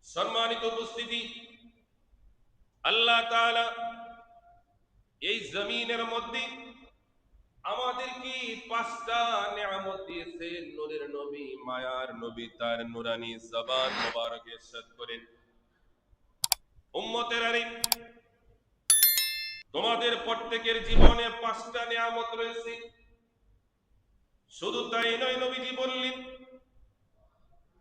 সম্মানিত উপস্থিতি, আল্লাহ তাআলা এই জমিনের মধ্যে আমাদেরকে পাঁচটা নিয়ামত দিয়েছেন। নূরের নবী, মায়ার নবী তার নুরানি জবান মোবারকে ইরশাদ করেন, উম্মতেরা রে, তোমাদের প্রত্যেকের জীবনে পাঁচটা নিয়ামত রয়েছে। শুধু তাই নয়, নবীজি বললেন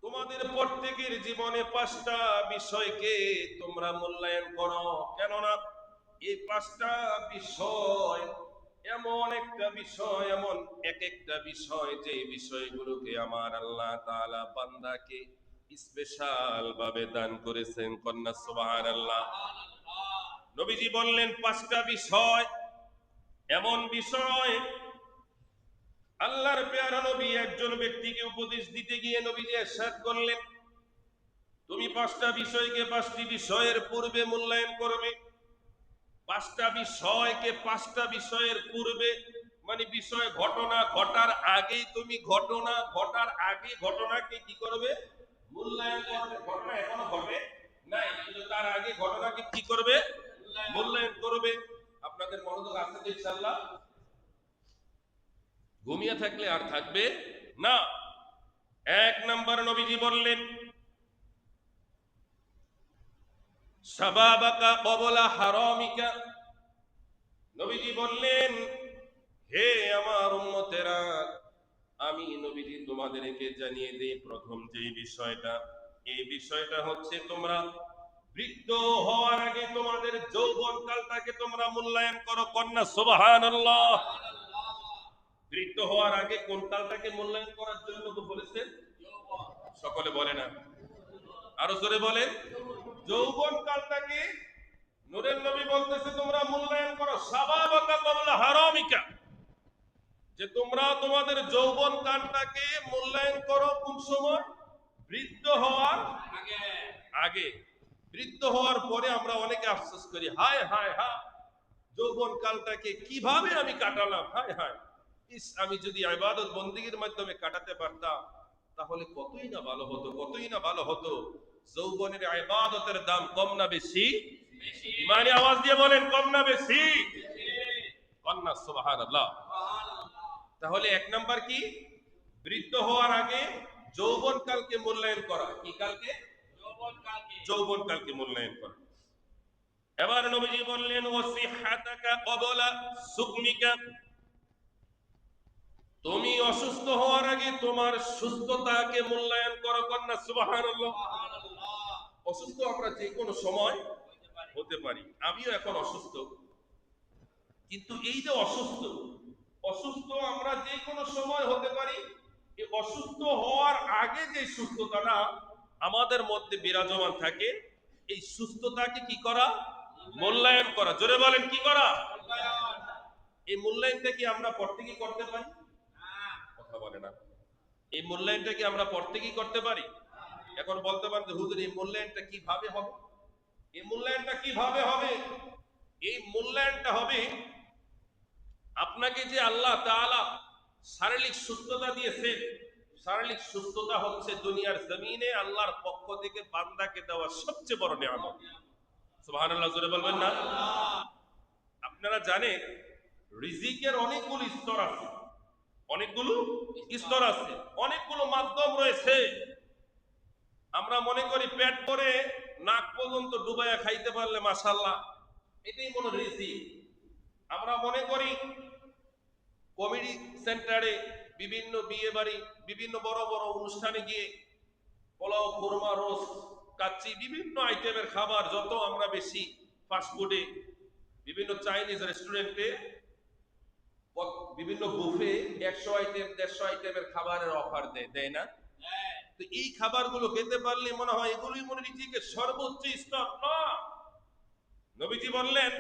তোমাদের প্রত্যেকের জীবনে পাঁচটা বিষয়কে তোমরা মূল্যায়ন করো। কেননা এই পাঁচটা বিষয় এমন একটা বিষয়, এমন এক একটা বিষয়, যে বিষয়গুলোকে আমার আল্লাহ তাআলা বান্দাকে স্পেশাল ভাবে দান করেছেন। কন্যা সুবহানাল্লাহ। নবীজি বললেন পাঁচটা বিষয়, এমন বিষয়। আল্লাহর পেয়ারা নবী একজন ব্যক্তিকে উপদেশ দিতে গিয়ে নবীজি ইরশাদ করলেন, তুমি পাঁচটা বিষয়কে পাঁচটি বিষয়ের পূর্বে মূল্যায়ন করবে। পাঁচটা বিষয়কে পাঁচটা বিষয়ের পূর্বে মানে বিষয় ঘটনা ঘটার আগেই তুমি ঘটনা ঘটার আগে ঘটনাকে কি করবে? মূল্যায়ন করবে। ঘটনা এখনো ঘটে নাই, কিন্তু তার আগে ঘটনাকে কি করবে? মূল্যায়ন করবে। আপনাদের মনোযোগ আছে তো ইনশাআল্লাহ? ঘুমিয়ে থাকলে আর থাকবে না। এক নাম্বার নবীজি বললেন, শাবাবাকা ক্বাবলা হারামিকা। নবীজি বললেন, হে আমার উম্মতেরা, আমি নবীজি তোমাদেরকে জানিয়ে দেই প্রথম যে বিষয়টা, এই বিষয়টা হচ্ছে তোমরা বৃদ্ধ হওয়ার আগে তোমাদের যৌবন কালটাকে তোমরা মূল্যায়ন করো। কন্যা সুবহানাল্লাহ। বৃদ্ধ হওয়ার আগে কোন কালটাকে মূল্যায়ন করার জন্য তো বলেছেন? সকলে বলে না, আরো জোরে বলেন। যৌবন কালটাকে নূরের নবী বলতেছে তোমরা মূল্যায়ন করো। শাবাবাকা ক্বাবলা হারামিকা, যে তোমরা তোমাদের যৌবন কালটাকে মূল্যায়ন করো কোন সময়? বৃদ্ধ হওয়ার আগে। বৃদ্ধ হওয়ার পরে আমরা অনেকে আফসোস করি, হায় হায় হায়, যৌবন কালটাকে কিভাবে আমি কাটালাম, হায় হায়, ইস, আমি যদি ইবাদত বন্দেগীর মাধ্যমে কাটাতে পারতাম তাহলে কতই না ভালো হতো, কতই না ভালো হতো। যৌবনের ইবাদতের দাম কম না বেশি? ইমানি আওয়াজ দিয়ে বলেন, কম না বেশি? কন্যা সুবহানাল্লাহ। তাহলে এক নাম্বার কি? বৃদ্ধ হওয়ার আগে যৌবন কালকে মূল্যায়ন করা। কি কালকে? যৌবন কালকে মূল্যায়ন করা। এবার নবীজি বললেন, ওয়াসিহাতাকা ক্বাবলা সুকমিকা, তুমি অসুস্থ হওয়ার আগে তোমার সুস্থতাকে মূল্যায়ন করো। কন্যা সুবহানাল্লাহ। অসুস্থ আমরা যে কোনো সময় হতে পারি। আমিও এখন অসুস্থ, কিন্তু এই যে অসুস্থ, অসুস্থ আমরা যে কোনো সময় হতে পারি। এই অসুস্থ হওয়ার আগে যে সুস্থতাটা আমাদের মধ্যে বিরাজমান থাকে, এই সুস্থতাকে কি করা? মূল্যায়ন করা। জোরে বলেন, কি করা? এই মূল্যায়নটা কি আমরা প্রত্যেকেই করতে পারি? কথা বলে না। এই মূল্যায়নটা কি আমরা প্রত্যেকেই করতে পারি? এখন বলতে পারেন যে হুজুর এই মূল্যায়নটা কিভাবে হবে? এই মূল্যায়নটা কিভাবে হবে? এই মূল্যায়নটা হবে, আপনাকে যে আল্লাহ তাআলা শারীরিক সুস্থতা দিয়েছে, শারীরিক সুস্থতা হচ্ছে দুনিয়ার জমিনে আল্লাহর পক্ষ থেকে বান্দাকে দেওয়া সবচেয়ে বড় নিয়ামত। সুবহানাল্লাহ, জোরে বলবেন না? আপনারা জানেন রিজিকের অনেকগুলো স্তর আছে, অনেকগুলো স্তর আছে, অনেকগুলো মাধ্যম রয়েছে। আমরা মনে করি পেট করে নাক পর্যন্ত ডুবাইয়া খাইতে পারলে মাশাআল্লাহ, এটাই মনে রিজিক। আমরা মনে করি কমেডি সেন্টারে, বিভিন্ন বিয়ে বাড়ি, বিভিন্ন বড় বড় অনুষ্ঠানে গিয়ে পোলাও, কোরমা, রোস্ট, কাচ্চি, বিভিন্ন আইটেমের খাবার, যত আমরা বেশি ফাস্টফুডে, বিভিন্ন চাইনিজ রেস্টুরেন্টে, বিভিন্ন বুফে 100 আইটেম 150 আইটেমের খাবারের অফার দেয়, দেয় না? তো এই খাবারগুলো খেতে পারলে মনে হয় এগুলোই মনে রিজিকের সর্বোচ্চ স্তর। না, নবীজি বললেন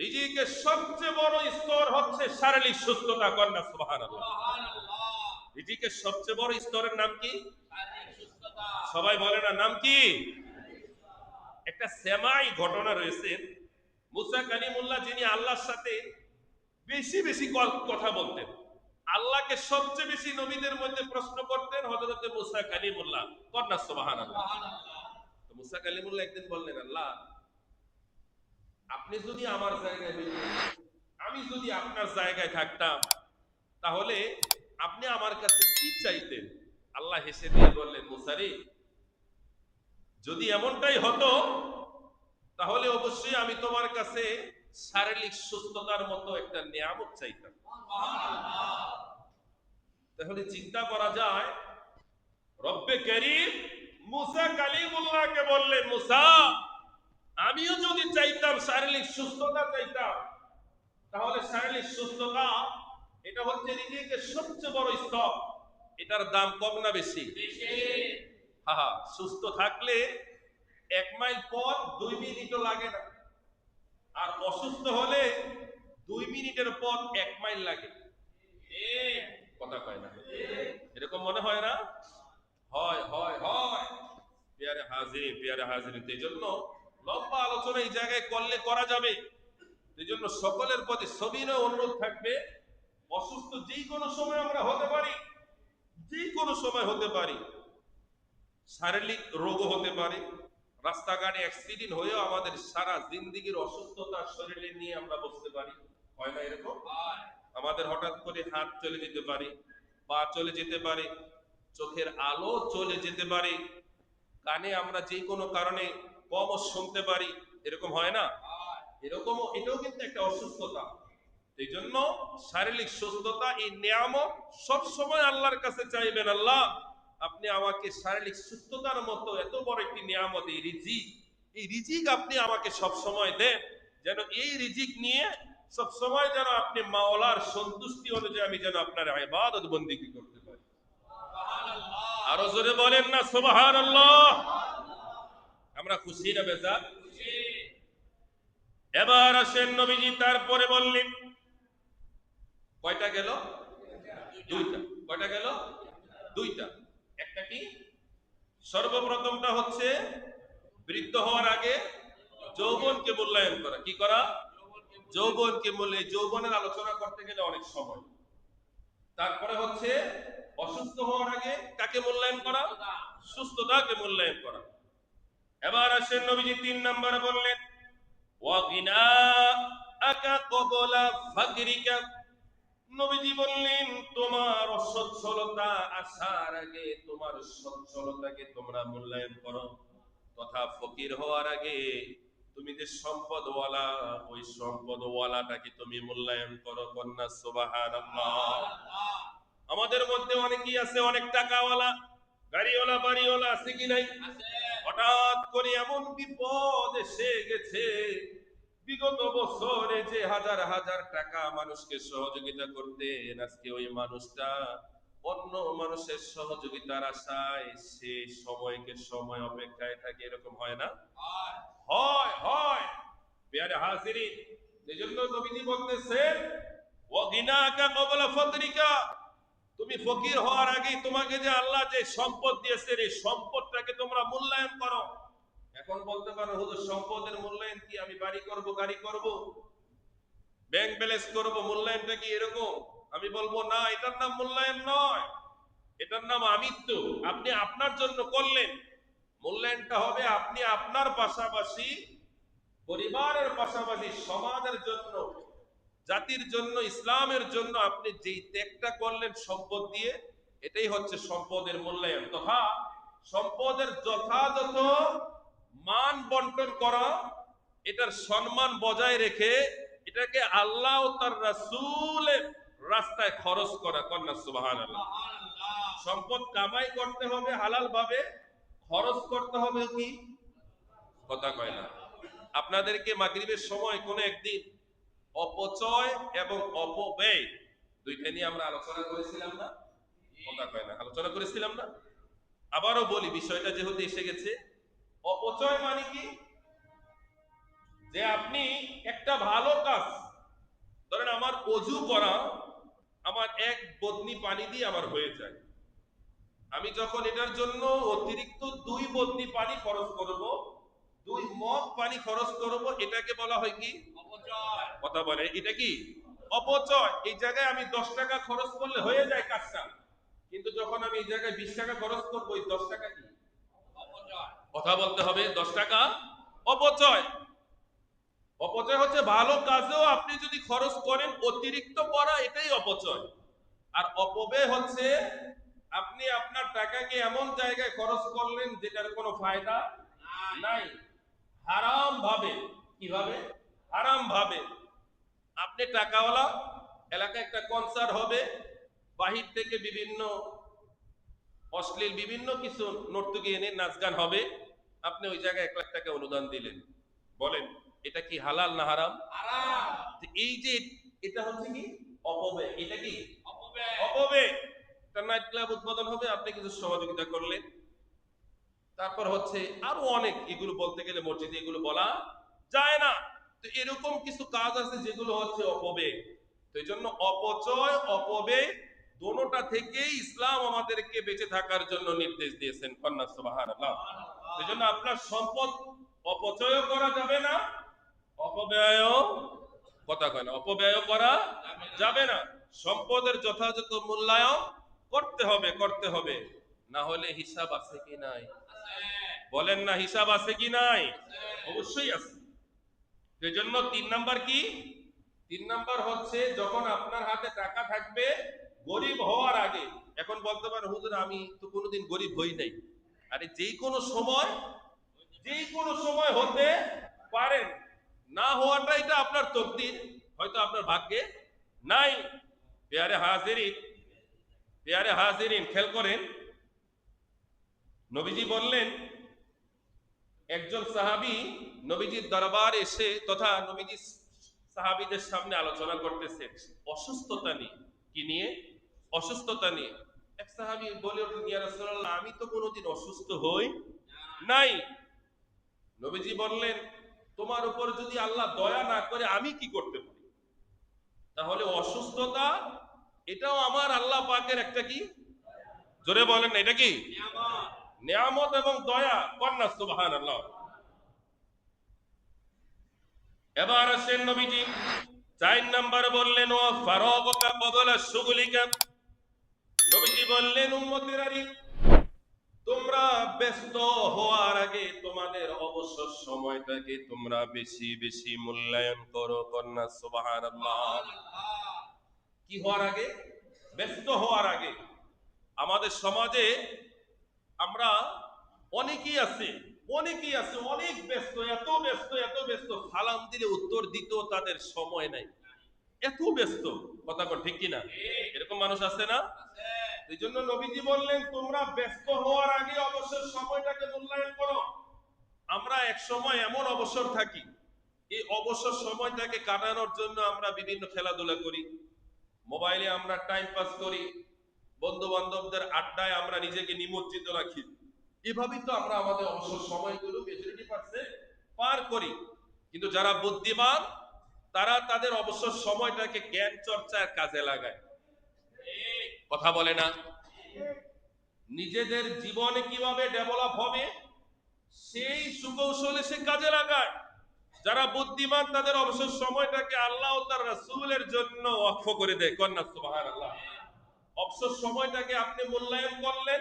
রিজিকের সবচেয়ে বড় স্তর হচ্ছে শারীরিক সুস্থতা। কন্যা সুবহানাল্লাহ। রিজিকের সবচেয়ে বড় স্তরের নাম কি? সবাই বলে না, নাম কি? একটা সেমাই ঘটনা রয়েছে। মুসা কালিমুল্লাহ, যিনি আল্লাহর সাথে বেশি বেশি কথা বলতেন, আল্লাহকে সবচেয়ে বেশি নবীদের মধ্যে প্রশ্ন করতেন হযরতে মুসা কালিমুল্লাহ। কন্যা সুবহানাল্লাহ। তো মুসা কালিমুল্লাহ একদিন বললেন, আল্লাহ আপনি যদি আমার জায়গায় হইতেন, আমি যদি আপনার জায়গায় থাকতাম, তাহলে আপনি আমার কাছে কি চাইতেন? আল্লাহ হেসে দিয়ে বললেন, মুসা রে, যদি এমনটাই হতো তাহলে অবশ্যই আমি তোমার কাছে শারীরিক সুস্থতার মতো একটা নিয়ামত চাইতাম। তাহলে চিন্তা করা যায়, রব্বে করিম মুসা কালিমুল্লাহকে বললেন, মুসা আমিও যদি চাইতাম শারীরিক সুস্থতা চাইতাম, তাহলে শারীরিক সুস্থতা এটা হচ্ছে রিজিকের সবচেয়ে বড় স্তর। এটার দাম কম না বেশি? হ্যাঁ, সুস্থ থাকলে 1 মাইল পথ 2 মিনিটও লাগে না, আর অসুস্থ হলে 2 মিনিটের পথ 1 মাইল লাগে। কথা কয় না? এরকম মনে হয় না? হয় হয় হয়। পেয়ারে হাজিরিন, এই জন্য লম্বা আলোচনা এই জায়গায় করলে করা যাবে। এই জন্য সকলের প্রতি সবিনয় অনুরোধ থাকবে, অসুস্থ যে কোনো সময় আমরা হতে পারি, যে কোনো সময় হতে পারি। শারীরিক রোগও হতে পারে, রাস্তাঘাটে অ্যাক্সিডেন্ট হয়েও আমাদের সারা জিন্দেগির অসুস্থতা শরীরে নিয়ে আমরা বসতে পারি। হয় না এরকম? আমাদের হঠাৎ করে হাত চলে যেতে পারে, পা চলে যেতে পারে, চোখের আলো চলে যেতে পারে, কানে আমরা যে কোনো কারণে কম শুনতে পারি। এরকম হয় না? এটাও কিন্তু একটা অসুস্থতা। এই জন্য শারীরিক সুস্থতা এই নিয়ামত সব সময় আল্লাহর কাছে চাইবেন, আল্লাহ আপনি আমাকে শারীরিক সুস্থতার মতো এত বড় একটি নিয়ামত, এই রিজিক আপনি আমাকে সব সময় দেন, যেন এই রিজিক নিয়ে সব সময় যেন আপনি মাওলার সন্তুষ্টি অনুযায়ী আমি যেন আপনার ইবাদত বন্দেগী করতে পারি। আরো জোরে বলেন না সুবহানাল্লাহ। আমরা খুশি না বেজার? এবার আসেন নবীজি তারপরে বললেন, কয়টা গেল? দুইটা। কয়টা গেল? দুইটা। একটা কি? সর্বপ্রথমটা হচ্ছে বৃদ্ধ হওয়ার আগে যৌবনকে মূল্যায়ন করা। কি করা? যৌবনকে যৌবনের আলোচনা করতে গেলে অনেক সময়। তারপরে হচ্ছে অসুস্থ হওয়ার আগে কাকে মূল্যায়ন করা? সুস্থতাকে মূল্যায়ন করা। এবার আসেন নবীজি 3 নম্বরে বললেন, ওয়া গিনাআকা ক্বাবলা ফাকরিকা। নবীজি বললেন, তোমার অসচ্ছলতা আসার আগে তোমার সচ্ছলতাকে তোমরা মূল্যায়ন করো, তথা ফকির হওয়ার আগে তুমি যে সম্পদওয়ালা, ওই সম্পদওয়ালাটাকে তুমি মূল্যায়ন করো। কন্যা সুবহানাল্লাহ। আমাদের মধ্যে অনেকেই আছে অনেক টাকাওয়ালা, গাড়িওয়ালা, বাড়িওয়ালা, আছে কি নাই? হঠাৎ করে এমন বিপদ এসে গেছে, বিগত বছরে যে হাজার হাজার টাকা মানুষকে সহযোগিতা করতেন, আজকে ওই মানুষটা অন্য মানুষের সহযোগিতার আশায় সে সময়কে সময় অপেক্ষায় থাকে। এরকম হয় না? হয় হয়। পেয়ারে হাজিরিন, এজন্য নবীজি বলতেছেন, ওয়া গিনাকা ক্বাবলা ফাকরিকা, তুমি ফকির হওয়ার আগে তোমাকে যে আল্লাহ যে সম্পদ দিয়েছেন, এই সম্পদটাকে তোমরা মূল্যায়ন করো। এখন বলতে পারো, হুজুর সম্পদের মূল্যায়ন কি? আমি বাড়ি করব, গাড়ি করব, ব্যাংক ব্যালেন্স করব, মূল্যায়নটা কি এরকম? আমি বলবো না, এটার নাম মূল্যায়ন নয়, এটার নাম আমিত্ব। আপনি আপনার জন্য করলেন, মূল্যায়নটা হবে আপনি আপনার পাশাপাশি পরিবারের পাশাপাশি সমাজের জন্য, জাতির জন্য, ইসলামের জন্য আপনি যেই ত্যাগটা করলেন সম্পদ দিয়ে, এটাই হচ্ছে সম্পদের মূল্যায়ন। তথা সম্পদের যথাযথ মান বন্টন করা, এটার সম্মান বজায় রেখে এটাকে আল্লাহ ও তার রাসূলের রাস্তায় খরচ করা। কন্যা সুবহানাল্লাহ। সম্পদ কামাই করতে হবে হালাল ভাবে, খরচ করতে হবে কি? কথা কয় না? আপনাদেরকে মাগরিবের সময় কোন একদিন অপচয় এবং অপব্যয় দুইটা নিয়ে আমরা আলোচনা করেছিলাম না? কথা কয় না? আলোচনা করেছিলাম না? আবারও বলি, বিষয়টা যেহেতু এসে গেছে, অপচয় মানে কি? যে আপনি একটা ভালো কাজ, ধরেন আমার ওযু করা, আমার 1 বদনি পানি দিয়ে আমার হয়ে যায়, আমি যখন এটার জন্য অতিরিক্ত 2 বদনি পানি খরচ করব, 2 মগ পানি খরচ করব, এটাকে বলা হয় কি? অপচয়। কথা বলে, এটা কি? অপচয়। এই জায়গায় আমি 10 টাকা খরচ করলে হয়ে যায় কাজটা, কিন্তু যখন আমি এই জায়গায় 20 টাকা খরচ করব, এই 10 টাকা কি? অপচয়। কথা বলতে হবে। 10 টাকা অপচয়। অপচয় হচ্ছে ভালো কাজেও আপনি যদি খরচ করেন, অতিরিক্ত করা, এটাই অপচয়। আর অপব্যয় হচ্ছে আপনি আপনার টাকাকে এমন জায়গায় খরচ করলেন যেটার কোনো ফায়দা নাই, হারাম ভাবে। কিভাবে? হারাম ভাবে। আপনি টাকাওয়ালা, এলাকায় একটা কনসার্ট হবে, বাহির থেকে বিভিন্ন অশ্লীল বিভিন্ন কিছু নর্তকী এনে নাচ গান হবে, আপনি ওই জায়গায় 1 লাখ টাকা অনুদান দিলেন। বলেন এটা কি হালাল না হারাম? হারাম। এই যে এটা হচ্ছে কি অপব্যয়। এটা কি অপব্যয়? অপব্যয়। একটা নাইট ক্লাব উদ্বোধন হবে, আপনি কিছু সহযোগিতা করলেন। তারপর হচ্ছে আরো অনেক, এগুলো বলতে গেলে মসজিদে এগুলো বলা যায় না। তো এরকম কিছু কাজ আছে যেগুলো হচ্ছে অপব্যয়। তো এই জন্য অপচয় অপব্যয় দোনোটা থেকেই ইসলাম আমাদেরকে বেঁচে থাকার জন্য নির্দেশ দিয়েছেন। কন্যা সুবহানাল্লাহ। এই জন্য আপনার সম্পদ অপচয়ও করা যাবে না, অপব্যয়ও, কথা কয় না, অপব্যয় করা যাবে না। সম্পদের যথাযথ মূল্যায়ন করতে হবে, করতে হবে। না হলে হিসাব আছে কি নাই? বলেন না, হিসাব আছে কি নাই? অবশ্যই আছে। এই জন্য 3 নাম্বার কি? 3 নাম্বার হচ্ছে যখন আপনার হাতে টাকা থাকবে গরিব হওয়ার আগে। এখন বলতে পারেন হুজুর আমি তো কোনোদিন গরিব হই নাই। আরে যেই কোনো সময় হতে পারেন। না হওয়াটা এটা আপনার তকদির, হয়তো আপনার ভাগ্যে নাই। পেয়ারে হাজিরিন, পেয়ারে হাজিরিন, খেয়াল করেন, নবীজি বললেন, একজন সাহাবী নবীজির দরবারে এসে তথা নবীজি সাহাবীদের সামনে আলোচনা করতেছে অসুস্থতা নিয়ে। কি নিয়ে? অসুস্থতা নিয়ে। এক সাহাবী বলে উঠলেন, ইয়া রাসূলুল্লাহ আমি তো কোনোদিন অসুস্থ হই নাই। নবীজি বললেন, তোমার উপর যদি আল্লাহ দয়া না করে আমি কি করতে পারি? তাহলে অসুস্থতা এটাও আমার আল্লাহ পাকের একটা কি, জোরে বলেন না, এটা কি নিয়ামত এবং দয়া। কন্যা সুবহানাল্লাহ। এবার আসেন নবীজি 4 নাম্বার বললেন, ও ফারাগকা ক্বাবলা শুগলিকা। নবীজি বললেন উম্মতেরানি তোমরা ব্যস্ত হওয়ার আগে তোমাদের অবসর সময়টাকে তোমরা বেশি বেশি মূল্যায়ন করো। কন্যা সুবহানাল্লাহ। কি হওয়ার আগে? ব্যস্ত হওয়ার আগে। আমাদের সমাজে আমরা অনেকেই আছে, অনেক ব্যস্ত, এত ব্যস্ত, এত ব্যস্ত, সালাম দিলে উত্তর দিতেও তাদের সময় নাই, এত ব্যস্ত। কথা কন ঠিক কিনা? এরকম মানুষ আছে না? এই জন্য নবীজি বললেন তোমরা ব্যস্ত হওয়ার আগে অবসর সময়টাকে মূল্যায়ন করো। আমরা এক সময় এমন অবসর থাকি, এই অবসর সময়টাকে কাটানোর জন্য আমরা বিভিন্ন খেলাধুলা করি, মোবাইলে আমরা টাইম পাস করি, বন্ধু বান্ধবদের আড্ডায় আমরা নিজেকে নিমজ্জিত রাখি। এভাবেই তো আমরা আমাদের অবসর সময়গুলো মেজরিটি পার্সেন্ট পার করি। কিন্তু যারা বুদ্ধিমান তারা তাদের অবসর সময়টাকে জ্ঞান চর্চার কাজে লাগায়। কথা বলে না? নিজেদের জীবনে কিভাবে ডেভেলপ হবে সেই সুকৌশলে সে কাজে লাগায়। যারা বুদ্ধিমান তাদের অবসর সময়টাকে আল্লাহ ও তার রাসূলের জন্য ওয়াকফ করে দেয়। কন্যা সুবহানাল্লাহ। অবসর সময়টাকে আপনি মূল্যায়ন করলেন,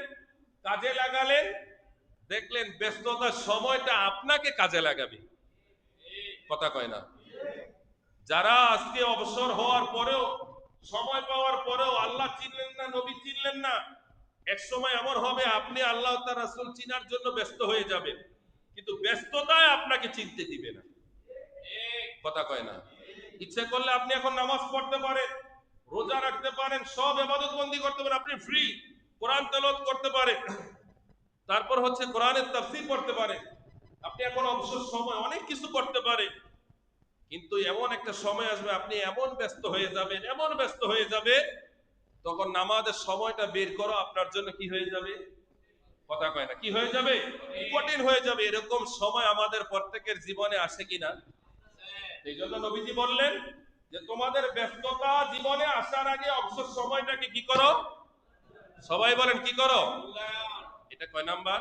কাজে লাগালেন, দেখলেন ব্যস্ততার সময়টা আপনাকে কাজে লাগাবে। কথা কয় না? যারা আজকে অবসর হওয়ার পরেও, সময় পাওয়ার পরেও আল্লাহ চিনলেন না, নবী চিনলেন না, এক সময় এমন হবে আপনি আল্লাহ তার রাসূল চিনার জন্য ব্যস্ত হয়ে যাবেন, কিন্তু ব্যস্ততায় আপনাকে চিনতে দিবে না। কথা কয় না? ইচ্ছে করলে আপনি এখন নামাজ পড়তে পারেন, রোজা রাখতে পারেন, সব ইবাদত বন্দি করতে পারেন, আপনি ফ্রি, কোরআন তেলাওয়াত করতে পারেন, তারপর হচ্ছে কোরআনের তাফসীর পড়তে পারেন, আপনি এখন অবসর সময় অনেক কিছু করতে পারেন। কিন্তু এমন একটা সময় আসবে আপনি এমন ব্যস্ত হয়ে যাবেন, এমন ব্যস্ত হয়ে যাবে, তখন নামাজের সময়টা বের করো আপনার জন্য কি হয়ে যাবে? কথা কয় না, কি হয়ে যাবে? কঠিন হয়ে যাবে। এরকম সময় আমাদের প্রত্যেকের জীবনে আসে কিনা? এই জন্য নবীজি বললেন যে তোমাদের ব্যস্ততা জীবনে আসার আগে অবসর সময়টাকে কি করো? সবাই বলেন কি করো? এটা কয় নাম্বার?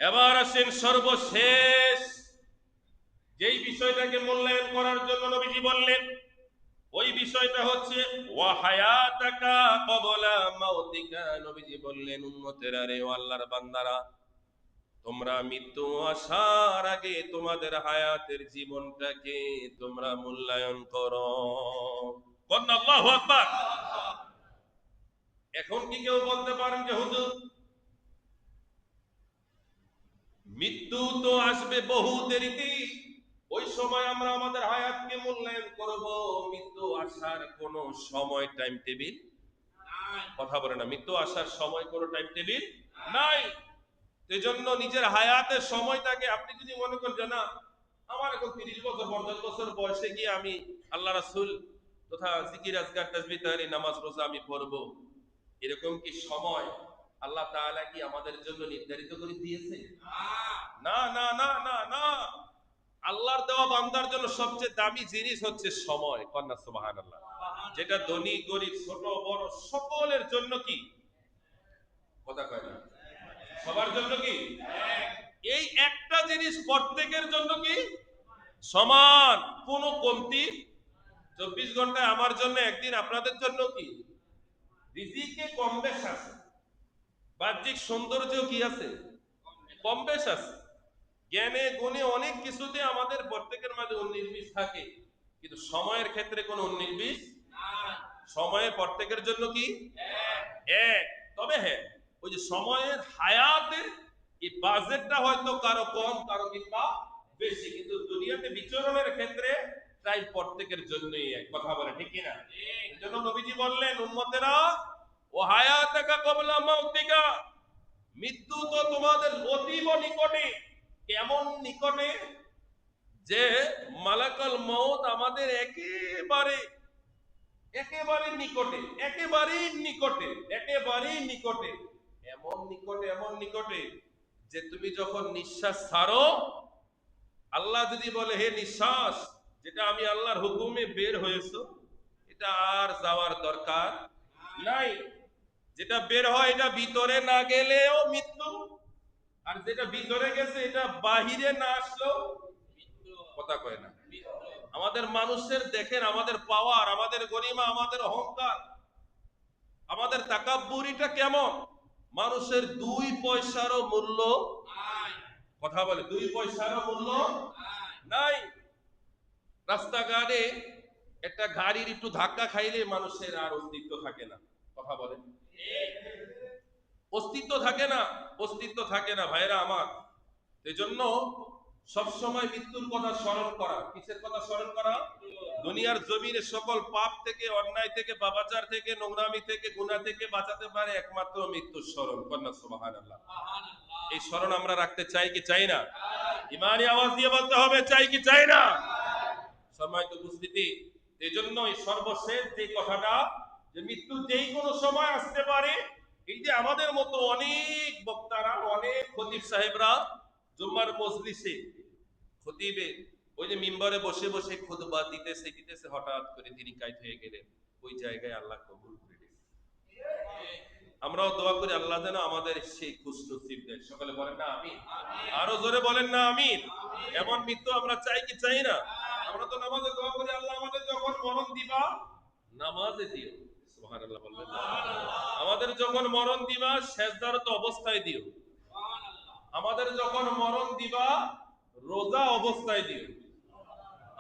এবার আসেন সর্বশেষ যেই বিষয়টাকে মূল্যায়ন করার জন্য নবীজি বললেন, ওই বিষয়টা হচ্ছে ওয়া হায়াতাকা ক্বাবলা মাউতিকা। নবীজি বললেন উম্মতেরা রে, ও আল্লাহর বান্দারা, তোমরা মৃত্যু আসার আগে তোমাদের হায়াতের জীবনটাকে তোমরা মূল্যায়ন করো। বলেন আল্লাহু আকবার। এখন কি কেউ বলতে পারেন যে হুজুর মৃত্যু তো আসবে বহু দেরিতে, ওই সময় আমরা আমাদের হায়াতকে মূল্যায়ন করব, মৃত্যু আসার কোনো সময় টাইম টেবিল কথা বলে না, মৃত্যু আসার সময় কোনো টাইম টেবিল নাই। এই জন্য নিজের হায়াতের সময়টাকে আপনি যদি মনে করেন যে না আমার এখন 30 বছর 50 বছর বয়সে গিয়ে আমি আল্লাহ রাসূল তথা জিকির আজকার তাসবিহ তাহলিল নামাজ রোজা আমি পড়ব, এরকম কি সময় আল্লাহ তাআলা কি আমাদের জন্য নির্ধারিত করে দিয়েছে? না না না না না। আল্লাহর দেওয়া বান্দার জন্য সবচেয়ে দামি জিনিস হচ্ছে সময়। কন্যা সুবহানাল্লাহ। যেটা ধনী গরিব ছোট বড় সকলের জন্য কি কথা কয় না, সবার জন্য কি এই একটা জিনিস প্রত্যেকের জন্য কি সমান, কোনো কমতি। 24 ঘন্টায় আমার জন্য একদিন, আপনাদের জন্য কি রিজিকে কম বেশ আছে, বাহ্যিক সৌন্দর্য কি আছে কম বেশ আছে, জ্ঞানে গুণে অনেক কিছুতে আমাদের প্রত্যেকের মাঝে 19-20 থাকে, কিন্তু সময়ের ক্ষেত্রে কোনো 19-20 সময়ে প্রত্যেকের জন্য কি এক। তবে হ্যাঁ, ওই যে সময়ের হায়াতের এই বাজেটটা হয়তো কারো কম কারো কিংবা বেশি, কিন্তু দুনিয়াতে বিচরণের ক্ষেত্রে টাইম প্রত্যেকের জন্যই এক। কথা বলে ঠিক কিনা? এজন্য নবীজি বললেন উম্মতেরা ও হায়াতাকা ক্বাবলা মাউতিকা, মৃত্যু তো তোমাদের অতীব নিকটে। কেমন নিকটে? যে মালাকাল মউত আমাদের একেবারে একেবারে নিকটে, একেবারেই নিকটে, একেবারেই নিকটে, এমন নিকটে, এমন নিকটে যে তুমি যখন নিঃশ্বাস ছাড়ো, আল্লাহ যদি বলে হে নিঃশ্বাস, যেটা আমি আল্লাহর হুকুমে বের হয়েছো এটা আর যাওয়ার দরকার নাই, যেটা বের হয় এটা ভিতরে না গেলেও মৃত্যু, আর যেটা ভিতরে গেছে এটা বাহিরে না আসলেও কথা কয় না। আমাদের মানুষের দেখেন আমাদের পাওয়ার, আমাদের গরিমা, আমাদের অহংকার, আমাদের তাকাব্বুরিটা কেমন। মানুষের 2 পয়সারও মূল্য কথা বলে 2 পয়সারও মূল্য নাই। রাস্তাঘাটে একটা গাড়ির একটু ধাক্কা খাইলে মানুষের আর অস্তিত্ব থাকে না। কথা বলেন অস্তিত্ব থাকে না, অস্তিত্ব থাকে না ভাইরা আমার। এই জন্য সবসময় মৃত্যুর কথা স্মরণ করা। কিসের কথা স্মরণ করা? দুনিয়ার জমিনে সকল পাপ থেকে, অন্যায় থেকে, পাপাচার থেকে, নোংরামি থেকে, গুনাহ থেকে বাঁচাতে পারে একমাত্র মৃত্যুর স্মরণ। কন্যা সুবহানাল্লাহ। এই স্মরণ আমরা রাখতে চাই কি চাই না? ইমানি আওয়াজ দিয়ে বলতে হবে চাই কি চাই না? সম্মানিত উপস্থিতি, এই জন্যই সর্বশেষ যে কথাটা যে মৃত্যু যেই কোনো সময় আসতে পারে। এই যে আমাদের মতো অনেক বক্তারা, অনেক খতিব সাহেবরা জুম্মার মজলিসে খতিবে ওই যে মিম্বরে বসে বসে খুতবা দিতেছে দিতেছে, হঠাৎ করে তিনি কায়েত হয়ে গেলেন, ওই জায়গায় আল্লাহ কবুল করে দিয়েছে। আমরাও দোয়া করি আল্লাহ যেন আমাদের সেই খুশনসিব দেয়। সকলে বলেন না আমিন। আরো জোরে বলেন না আমিন। এমন মৃত্যু আমরা চাই কি চাই না? আমরা তো নামাজে দোয়া করি আল্লাহ আমাদের যখন মরণ দিবা নামাজে দিও, সুবহানাল্লাহ বলবেন না? আমাদের যখন মরণ দিবা সেজদারত অবস্থায় দিও, আমাদের যখন মরণ দিবা রোজা অবস্থায় দিও,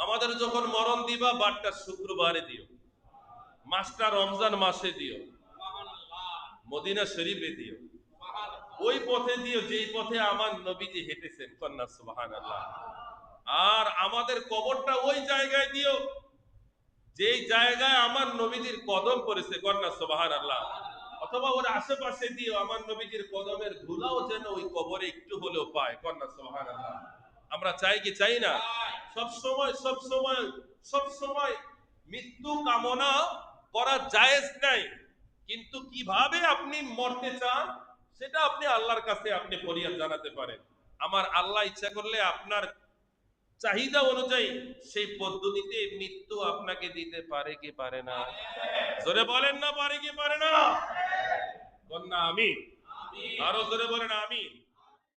আমাদের যখন মরণ দিবা বারটা শুক্রবারে দিও, মাসটা রমজান মাসে দিও, মদিনা শরীফে দিও, ওই পথে দিও যেই পথে আমার নবীজি হেঁটেছেন। কন্যা সুবহানাল্লাহ। আর আমাদের কবরটা ওই জায়গায় দিও যেই জায়গায় আমার নবীজির কদম পড়েছে। কন্যা সুবহানাল্লাহ। অথবা ওর আশেপাশে দিও আমার নবীজির কদমের ধুলাও যেন ওই কবরে একটু হলেও পায়। কন্যা সুবহানাল্লাহ। আমরা চাই কি চাই না? সব সময় সব সময় সব সময় মৃত্যু কামনা করা জায়েজ নাই, কিন্তু কিভাবে আপনি মরতে চান সেটা আপনি আল্লাহর কাছে আপনি ফরিয়াদ জানাতে পারেন। আমার আল্লাহ ইচ্ছা করলে আপনার চাহিদা অনুযায়ী সেই পদ্ধতিতে মৃত্যু আপনাকে দিতে পারে কি পারে না? জোরে বলেন না পারে কি পারে না? বলেন না আমিন। আরো জোরে বলেন আমিন।